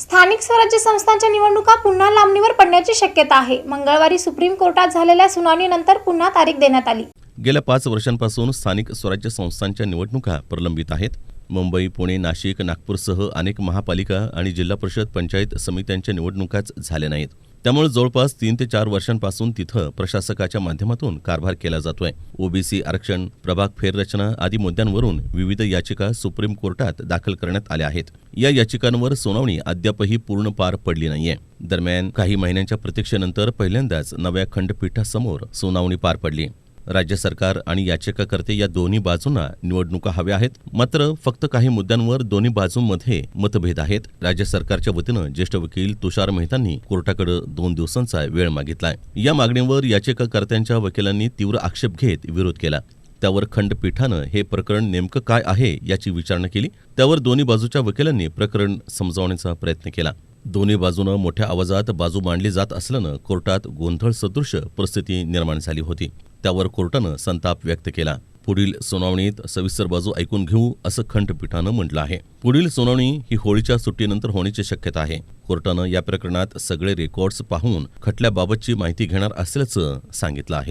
स्थानिक स्वराज्य संस्थांच्या निवडणुका पुन्हा लांबणीवर पडण्याची शक्यता आहे। मंगळवारी सुप्रीम कोर्टात झालेल्या सुनावणीनंतर पुन्हा तारीख देण्यात आली। गेल्या 5 वर्षांपासून स्थानिक स्वराज्य संस्थांच्या निवडणुका प्रलंबित आहेत। मुंबई, पुणे, नाशिक, नागपूरसह अनेक महापालिका आणि जिल्हा परिषद पंचायत समित्यांच्या निवडणुकाच झाल्या नाहीत। त्यामुळे जवळपास 3 ते 4 वर्षांपासून तिथं प्रशासकाच्या माध्यमातून कारभार केला जातोय। ओबीसी आरक्षण, प्रभाग फेररचना आदी मुद्द्यांवरून विविध याचिका सुप्रीम कोर्टात दाखल करण्यात आल्या आहेत। या याचिकांवर सुनावणी अद्यापही पूर्ण पार पडली नाहीये। दरम्यान काही महिन्यांच्या प्रतीक्षेनंतर पहिल्यांदाच नव्या खंडपीठासमोर सुनावणी पार पडली। राज्य सरकार आणि याचिकाकर्ते या दोन्ही बाजूंना निवडणुका हव्या आहेत, मात्र फक्त काही मुद्द्यांवर दोन्ही बाजूंमध्ये मतभेद आहेत। राज्य सरकारच्या वतीनं ज्येष्ठ वकील तुषार मेहतांनी कोर्टाकडे 2 दिवसांचा वेळ मागितलाय। या मागणीवर याचिकाकर्त्यांच्या वकिलांनी तीव्र आक्षेप घेत विरोध केला। त्यावर खंडपीठानं हे प्रकरण नेमकं काय आहे याची विचारणा केली। त्यावर दोन्ही बाजूच्या वकिलांनी प्रकरण समजावण्याचा प्रयत्न केला। दोन्ही बाजूनं मोठ्या आवाजात बाजू मांडली जात असल्यानं कोर्टात गोंधळ सदृश परिस्थिती निर्माण झाली होती। त्यावर कोर्टानं संताप व्यक्त केला। पुढील सुनावणीत सविस्तर बाजू ऐकून घेऊ असं खंडपीठानं म्हटलं आहे। पुढील सुनावणी ही होळीच्या सुट्टीनंतर होण्याची शक्यता आहे। कोर्टानं या प्रकरणात सगळे रेकॉर्ड्स पाहून खटल्याबाबतची माहिती घेणार असल्याचं सांगितलं आहे।